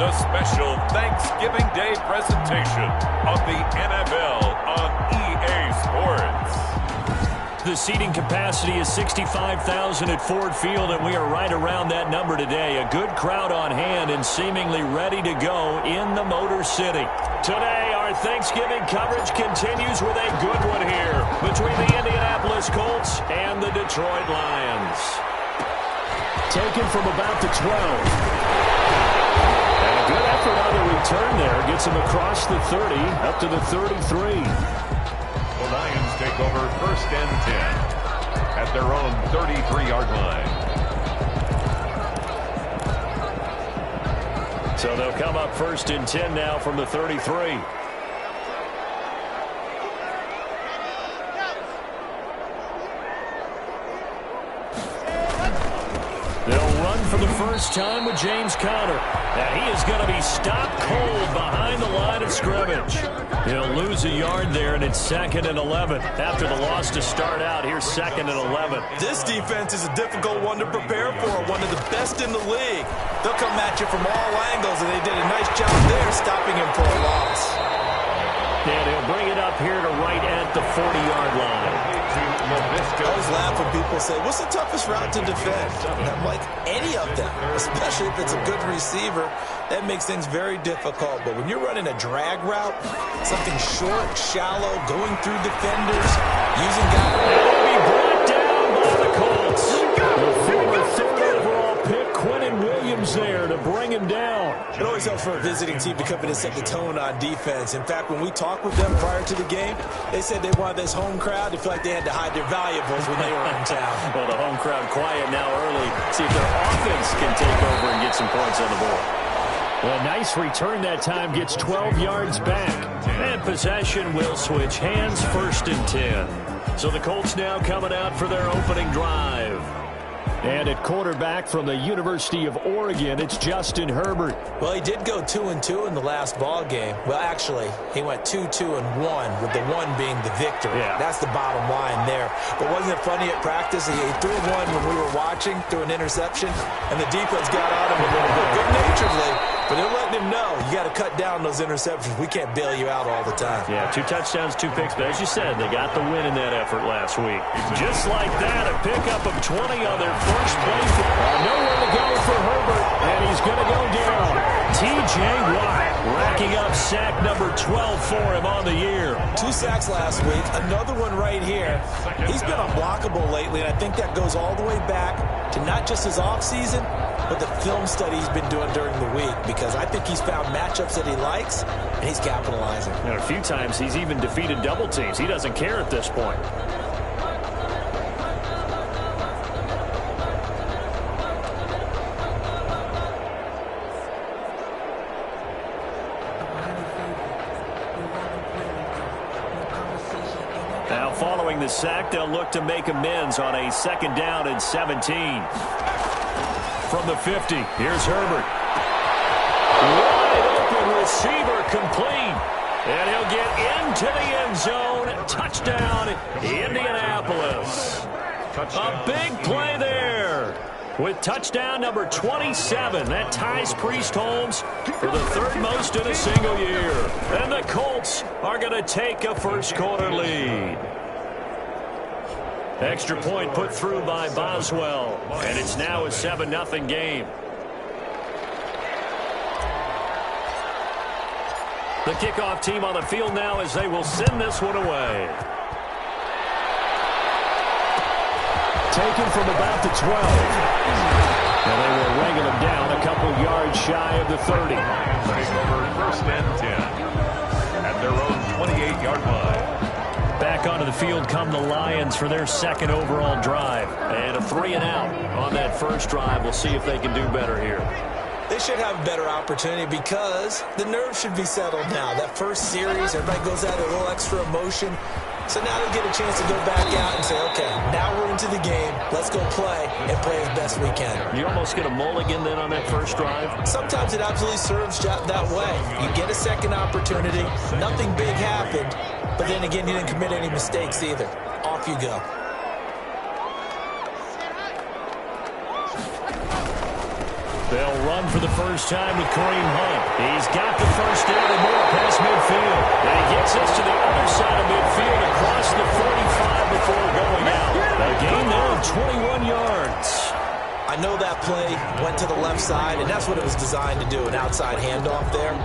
a special Thanksgiving Day presentation of the NFL on EA Sports. The seating capacity is 65,000 at Ford Field, and we are right around that number today. A good crowd on hand and seemingly ready to go in the Motor City. Today, our Thanksgiving coverage continues with a good one here between the Indianapolis Colts and the Detroit Lions. Taken from about the 12. And a good effort on the return there. Gets him across the 30, up to the 33. The Lions take over 1st and 10 at their own 33-yard line. So they'll come up 1st and 10 now from the 33. They'll run for the first time with James Conner. And he is going to be stopped cold behind the line of scrimmage. He'll lose a yard there, and it's 2nd and 11. After the loss to start out, here's 2nd and 11. This defense is a difficult one to prepare for, one of the best in the league. They'll come at you from all angles, and they did a nice job there stopping him for a loss. And he'll bring it up here to right at the 40-yard line. I always laugh when people say, what's the toughest route to defend? And I'm like, any of them, especially if it's a good receiver. That makes things very difficult. But when you're running a drag route, something short, shallow, going through defenders, using guys. He'll be brought down by the Colts. The former 3rd overall pick, Quentin Williams, there to bring him down. It always helps for a visiting team to come in and set the tone on defense. In fact, when we talked with them prior to the game, they said they wanted this home crowd to feel like they had to hide their valuables when they were in town. Well, the home crowd quiet now early. See if their offense can take over and get some points on the board. Well, a nice return that time. Gets 12 yards back. And possession will switch hands, 1st and 10. So the Colts now coming out for their opening drive. And at quarterback from the University of Oregon, it's Justin Herbert. Well, he did go 2-2 in the last ball game. Well, actually, he went 2-2-1, with the 1 being the victory. Yeah. That's the bottom line there. But wasn't it funny at practice? He threw one when we were watching, threw an interception, and the defense got on him a little bit, good-naturedly. But they're letting him know, you got to cut down those interceptions. We can't bail you out all the time. Yeah, 2 touchdowns, 2 picks. But as you said, they got the win in that effort last week. Just like that, a pickup of 20 on their first play. Nowhere to go for Herbert, and he's going to go down. T.J. Watt racking up sack number 12 for him on the year. 2 sacks last week, another one right here. He's been unblockable lately, and I think that goes all the way back to not just his offseason, but the film study he's been doing during the week, because I think he's found matchups that he likes, and he's capitalizing. And a few times he's even defeated double teams. He doesn't care at this point. Now following the sack, they'll look to make amends on a 2nd down and 17. From the 50, here's Herbert. Wide open receiver complete. And he'll get into the end zone. Touchdown, Indianapolis. A big play there. With touchdown number 27. That ties Priest Holmes for the 3rd most in a single year. And the Colts are going to take a first-quarter lead. Extra point put through by Boswell. And it's now a 7-0 game. The kickoff team on the field now as they will send this one away. Taken from about the 12. And they will wrangle him down a couple yards shy of the 30. Take over 1st and 10 at their own 28-yard line. Back onto the field come the Lions for their 2nd overall drive. And a 3-and-out on that first drive. We'll see if they can do better here. They should have a better opportunity because the nerves should be settled now. That first series, everybody goes out a little extra emotion. So now they get a chance to go back out and say, okay, now we're into the game. Let's go play and play as best we can. You almost get a mulligan then on that first drive? Sometimes it absolutely serves that way. You get a second opportunity. Nothing big happened. But then again, you didn't commit any mistakes either. Off you go. They'll run for the first time with Kareem Hunt. He's got the first down and more past midfield. And he gets us to the other side of midfield across the 45 before going out. A gain there of 21 yards. I know that play went to the left side, and that's what it was designed to do, an outside handoff there.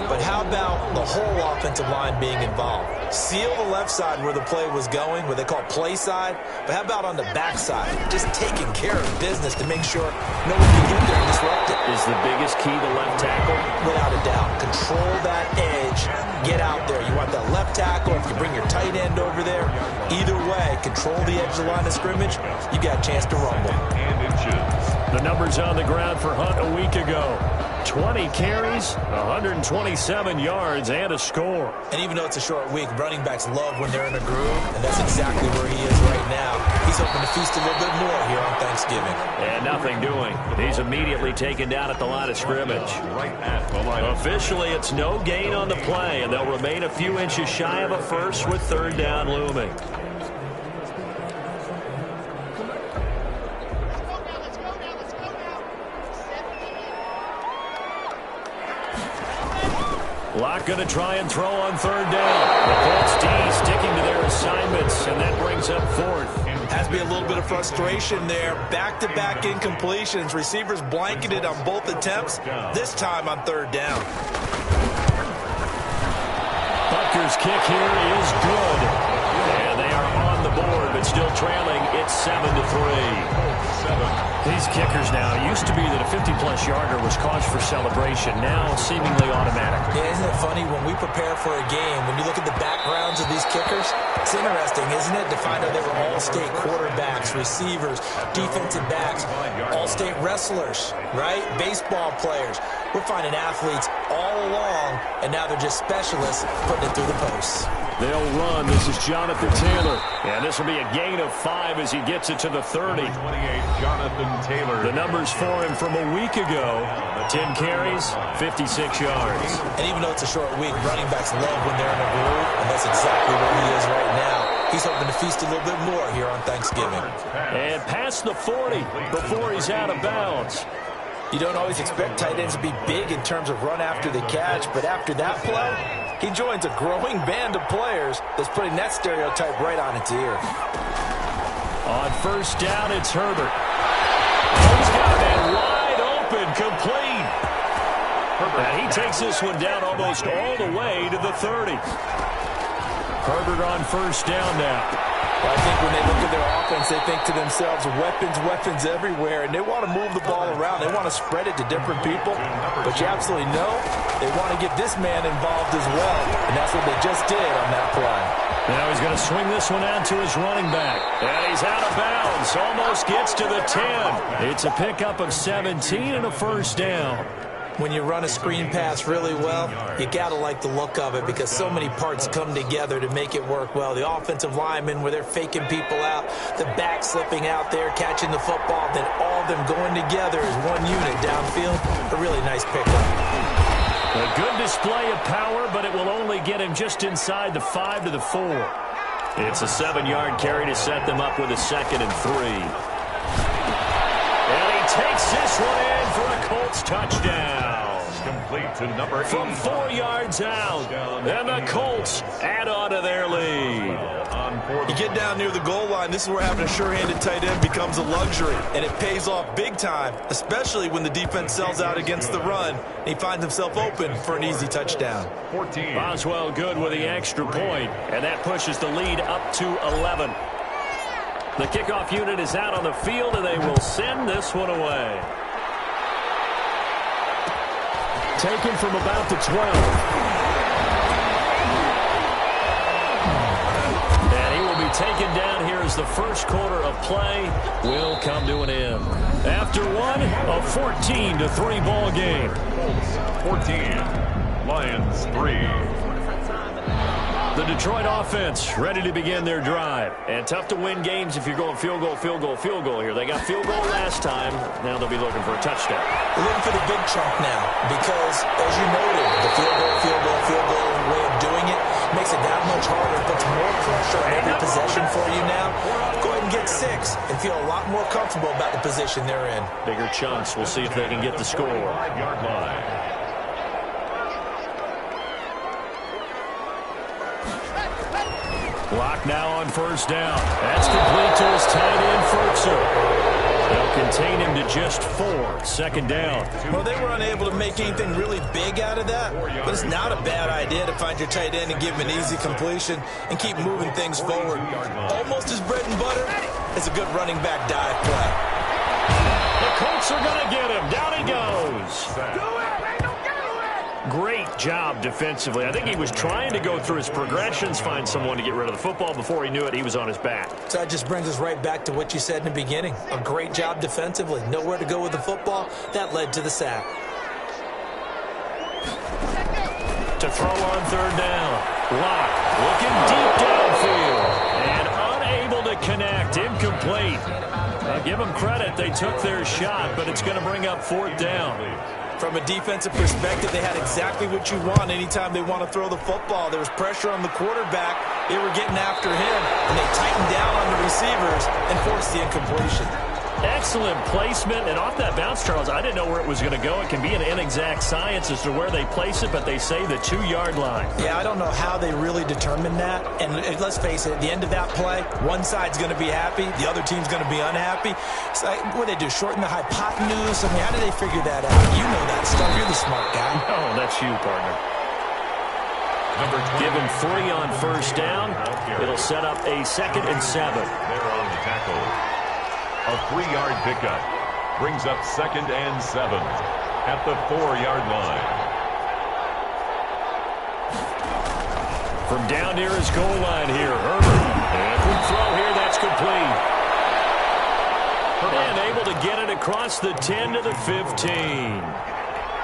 But how about the whole offensive line being involved? Seal the left side where the play was going, what they call play side. But how about on the back side? Just taking care of business to make sure no one can get there and disrupt it. Is the biggest key the left tackle? Without a doubt. Control that edge. Get out there. You want that left tackle. If you bring your tight end over there, either way, control the edge of the line of scrimmage, you got a chance to rumble. The numbers on the ground for Hunt a week ago. 20 carries, 127 yards, and a score. And even though it's a short week, running backs love when they're in a groove, and that's exactly where he is right now. He's hoping to feast a little bit more here on Thanksgiving. And nothing doing. He's immediately taken down at the line of scrimmage. Officially, it's no gain on the play, and they'll remain a few inches shy of a first with third down looming. Locke going to try and throw on third down. The Colts D sticking to their assignments, and that brings up fourth. Has to be a little bit of frustration there. Back-to-back incompletions. Receivers blanketed on both attempts, this time on third down. Butker's kick here is good. And they are on the board, but still trailing. It's 7-3. These kickers now, it used to be that a 50-plus yarder was cause for celebration. Now, seemingly automatic. Yeah, isn't it funny? When we prepare for a game, when you look at the backgrounds of these kickers, it's interesting, isn't it, to find out they were all-state quarterbacks, receivers, defensive backs, all-state wrestlers, right? Baseball players. We're finding athletes all along, and now they're just specialists putting it through the posts. They'll run. This is Jonathan Taylor. And this will be a gain of 5 as he gets it to the 30. 28, Jonathan Taylor. The numbers for him from a week ago. 10 carries, 56 yards. And even though it's a short week, running backs love when they're in a groove, and that's exactly where he is right now. He's hoping to feast a little bit more here on Thanksgiving. And past the 40 before he's out of bounds. You don't always expect tight ends to be big in terms of run after the catch, but after that play, he joins a growing band of players that's putting that stereotype right on its ear. On first down, it's Herbert. He's got a man wide open, complete. And he takes this one down almost all the way to the 30. Herbert on first down now. Well, I think when they look at their offense, they think to themselves, weapons everywhere, and they want to move the ball around. They want to spread it to different people, but you absolutely know they want to get this man involved as well, and that's what they just did on that play. Now he's going to swing this one out to his running back, and he's out of bounds, almost gets to the 10. It's a pickup of 17 and a first down. When you run a screen pass really well, you got to like the look of it because so many parts come together to make it work well. The offensive linemen where they're faking people out, the back slipping out there, catching the football, then all of them going together as one unit downfield. A really nice pickup. A good display of power, but it will only get him just inside the 5 to the 4. It's a 7-yard carry to set them up with a 2nd and 3. And he takes this one in for a Colts touchdown. Complete to number 8. From 4 yards out. And the Colts add on to their lead. You get down near the goal line, this is where having a sure-handed tight end becomes a luxury. And it pays off big time, especially when the defense sells out against the run. And he finds himself open for an easy touchdown. 14. Boswell good with the extra point. And that pushes the lead up to 11. The kickoff unit is out on the field, and they will send this one away. Taken from about the 12. And he will be taken down here as the first quarter of play will come to an end. After one, a 14-3 ball game. 14. Lions 3. The Detroit offense ready to begin their drive. And tough to win games if you're going field goal here. They got field goal last time. Now they'll be looking for a touchdown. They're looking for the big chunk now because, as you noted, the field goal way of doing it makes it that much harder. It puts more pressure on every possession for you now, go ahead and get 6 and feel a lot more comfortable about the position they're in. Bigger chunks. We'll see if they can get the score. 5-yard line. Block now on first down. That's complete to his tight end, Ferguson. They'll contain him to just 4. Second down. Well, they were unable to make anything really big out of that, but it's not a bad idea to find your tight end and give him an easy completion and keep moving things forward. Almost as bread and butter as a good running back dive play. The Colts are going to get him. Down he goes. Great job defensively. I think he was trying to go through his progressions, find someone to get rid of the football. Before he knew it, he was on his back. So that just brings us right back to what you said in the beginning. A great job defensively. Nowhere to go with the football. That led to the sack. To throw on third down. Lock looking deep downfield. And unable to connect. Incomplete. I'll give them credit. They took their shot, but it's going to bring up fourth down. From a defensive perspective, they had exactly what you want anytime they want to throw the football. There was pressure on the quarterback. They were getting after him, and they tightened down on the receivers and forced the incompletion. Excellent placement, and off that bounce, Charles, I didn't know where it was going to go. It can be an inexact science as to where they place it, but they say the 2-yard line. Yeah, I don't know how they really determined that. And let's face it, at the end of that play, one side's going to be happy, the other team's going to be unhappy. It's like, what do they do, shorten the hypotenuse? I mean, how did they figure that out? You know that stuff. You're the smart guy. Oh, that's you, partner. Give him 3 on first down. It'll set up a 2nd and 7. They're on the tackle. A 3-yard pickup brings up 2nd and 7 at the 4-yard line. From down near his goal line here, Herbert. And quick throw here, that's complete. And able to get it across the 10 to the 15.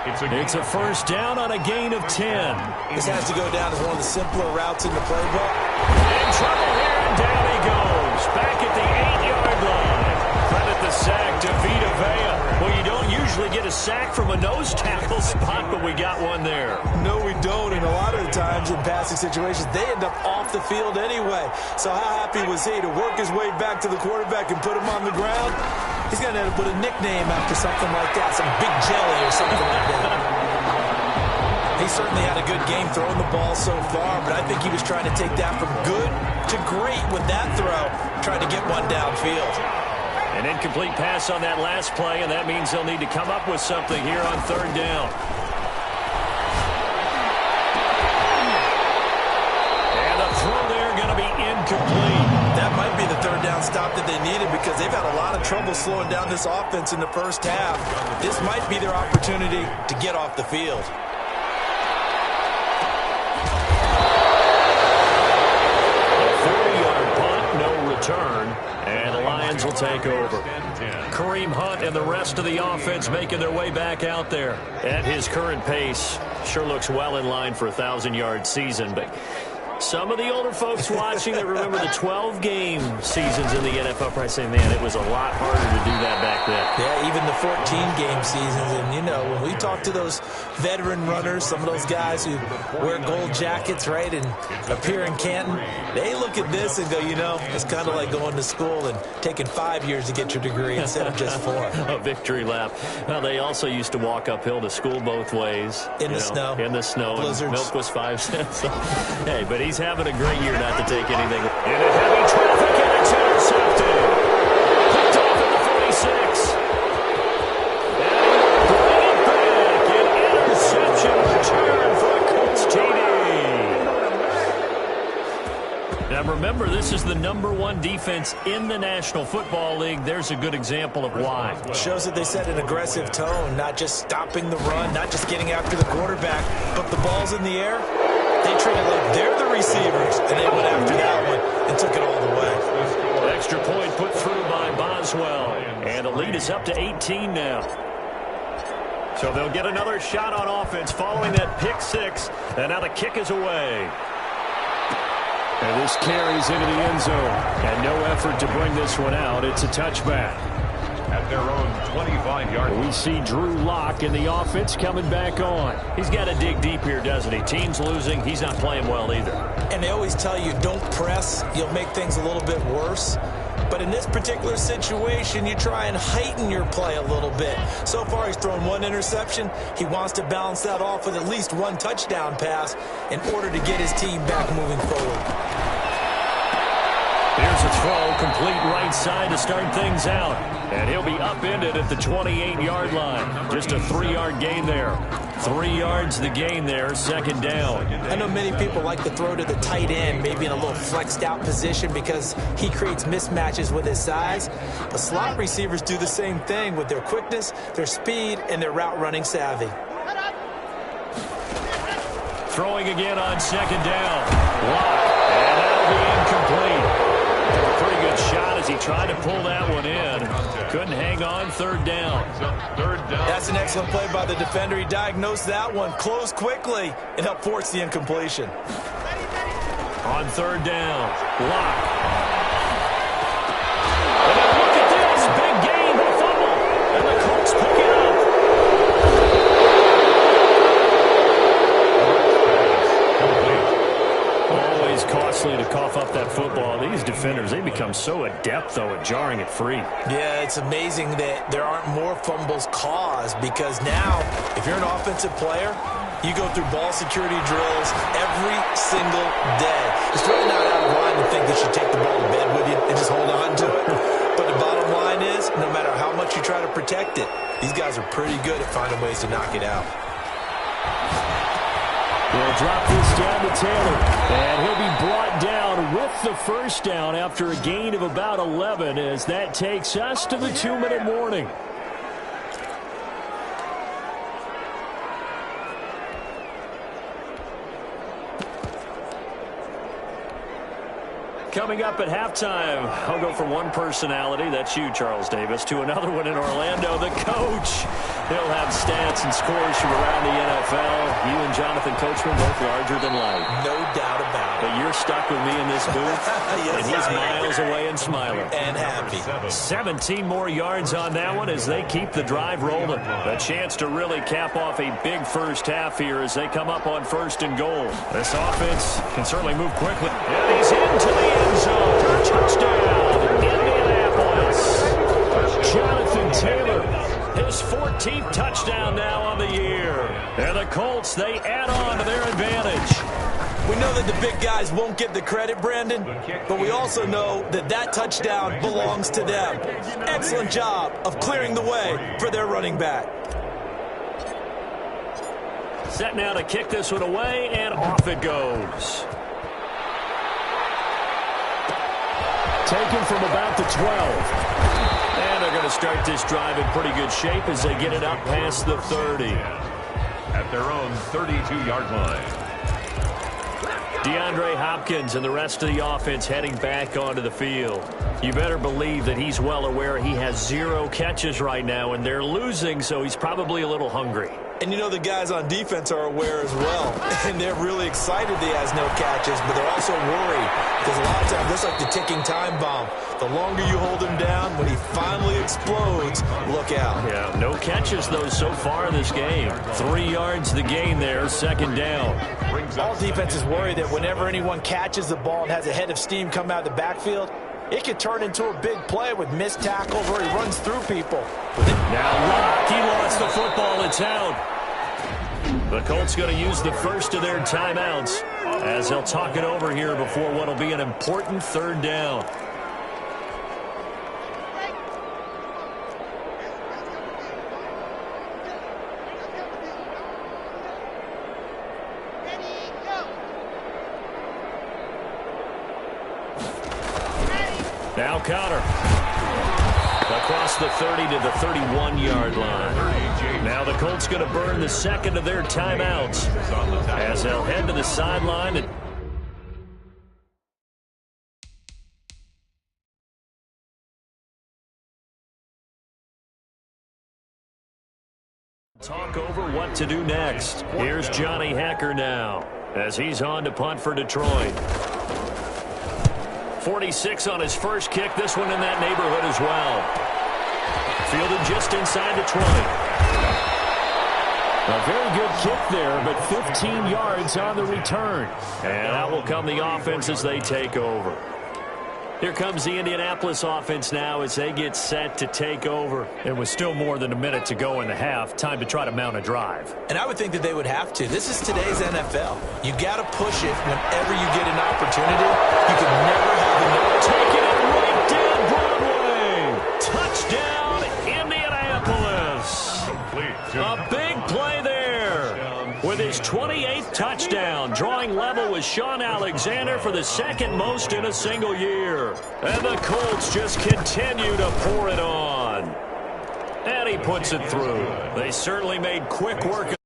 It's a first down on a gain of 10. This has to go down as one of the simpler routes in the playbook. In trouble here, and down he goes. Back at the 8-yard line. Credit the sack to Vita Vea. Well, you don't usually get a sack from a nose tackle spot, but we got one there. No, we don't. And a lot of the times in passing situations, they end up off the field anyway. So how happy was he to work his way back to the quarterback and put him on the ground? He's going to end up with a nickname after something like that, some Big Jelly or something like that. He certainly had a good game throwing the ball so far, but I think he was trying to take that from good to great with that throw, trying to get one downfield. An incomplete pass on that last play, and that means they'll need to come up with something here on third down. And the throw there going to be incomplete. That might be the third down stop that they needed because they've had a lot of trouble slowing down this offense in the first half. This might be their opportunity to get off the field. A 40-yard punt, no return, and the Lions will take over. Kareem Hunt and the rest of the offense making their way back out there. At his current pace, sure looks well in line for a 1,000-yard season, but some of the older folks watching that remember the 12-game seasons in the NFL probably say, man, it was a lot harder to do that back then. Yeah, even the 14-game seasons. And, you know, when we talk to those veteran runners, some of those guys who wear gold jackets, right, and appear in Canton, they look at this and go, you know, it's kind of like going to school and taking 5 years to get your degree instead of just 4. A victory lap. Well, they also used to walk uphill to school both ways. In the snow. In the snow. Blizzards. Milk was 5 cents. Hey, but he's having a great year not to take anything. In a heavy traffic, and it's intercepted. Picked off at the 46. And bring it back. An interception return for a Colts TD. Now remember, this is the #1 defense in the National Football League. There's a good example of why. Shows that they set an aggressive tone, not just stopping the run, not just getting after the quarterback, but the ball's in the air. They treat it like they're the receivers, and they went after that one and took it all the way. Extra point put through by Boswell, and the lead is up to 18 now. So they'll get another shot on offense following that pick 6, and now the kick is away. And this carries into the end zone, and no effort to bring this one out. It's a touchback. At at their own 25-yard line. We see Drew Lock in the offense coming back on. He's got to dig deep here, doesn't he? Team's losing. He's not playing well either. And they always tell you, don't press. You'll make things a little bit worse. But in this particular situation, you try and heighten your play a little bit. So far, he's thrown one interception. He wants to balance that off with at least one touchdown pass in order to get his team back moving forward. Here's a throw, complete right side to start things out. And he'll be upended at the 28-yard line. Just a 3-yard gain there. 3 yards the gain there, second down. I know many people like to throw to the tight end, maybe in a little flexed out position because he creates mismatches with his size. But slot receivers do the same thing with their quickness, their speed, and their route running savvy. Throwing again on second down. Lock, and that'll be incomplete. Pretty good shot as he tried to pull that one in. Couldn't hang on, third down. That's an excellent play by the defender. He diagnosed that one, closed quickly, and helped force the incompletion. On third down, Lock. And then look at this, big gain, the fumble, and the Colts pick it up. Always costly to cough up that football. These defenders, they become so adept, though, at jarring it free. Yeah, it's amazing that there aren't more fumbles caused because now, if you're an offensive player, you go through ball security drills every single day. It's really not out of line to think that you take the ball to bed with you and just hold on to it. But the bottom line is, no matter how much you try to protect it, these guys are pretty good at finding ways to knock it out. They'll drop this down to Taylor, and he'll be brought down with the first down after a gain of about 11 as that takes us to the 2-minute warning. Coming up at halftime, I'll go from one personality, that's you, Charles Davis, to another one in Orlando, the coach. He'll have stats and scores from around the NFL. You and Jonathan Coachman both larger than life. No doubt about it. But you're stuck with me in this booth, Yes, and he's miles away and smiling. And happy. 17 more yards on that one as they keep the drive rolling. A chance to really cap off a big first half here as they come up on first and goal. This offense can certainly move quickly. And he's into the end zone. Touchdown, Indianapolis. Jonathan Taylor, his 14th touchdown now on the year. And the Colts, they add on to their advantage. We know that the big guys won't get the credit, Brandon, but we also know that that touchdown belongs to them. Excellent job of clearing the way for their running back. Set now to kick this one away, and off it goes. Taken from about the 12. And they're going to start this drive in pretty good shape as they get it up past the 30. At their own 32-yard line. DeAndre Hopkins and the rest of the offense heading back onto the field. You better believe that he's well aware he has 0 catches right now, and they're losing, so he's probably a little hungry. And you know the guys on defense are aware as well. And they're really excited he has no catches, but they're also worried. Because a lot of times, that's like the ticking time bomb. The longer you hold him down, when he finally explodes, look out. Yeah, no catches, though, so far in this game. 3 yards the gain there, second down. All defenses worry that whenever anyone catches the ball and has a head of steam come out of the backfield, it could turn into a big play with missed tackles where he runs through people. Now Lock, he lost the football. It's out. The Colts going to use the first of their timeouts as they'll talk it over here before what will be an important third down. Now Connor. Across the 30 to the 31-yard line. Now the Colts going to burn the second of their timeouts as they'll head to the sideline. And talk over what to do next. Here's Johnny Hacker now as he's on to punt for Detroit. 46 on his first kick. This one in that neighborhood as well. Fielded just inside the 20. A very good kick there, but 15 yards on the return. And out will come the offense as they take over. Here comes the Indianapolis offense now as they get set to take over. It was still more than a minute to go in the half. Time to try to mount a drive. And I would think that they would have to. This is today's NFL. You got to push it whenever you get an opportunity. You can never have enough. Taking it right down Broadway. Touchdown, Indianapolis. A big play there. With his 28th touchdown, drawing level with Sean Alexander for the second most in a single year. And the Colts just continue to pour it on. And he puts it through. They certainly made quick work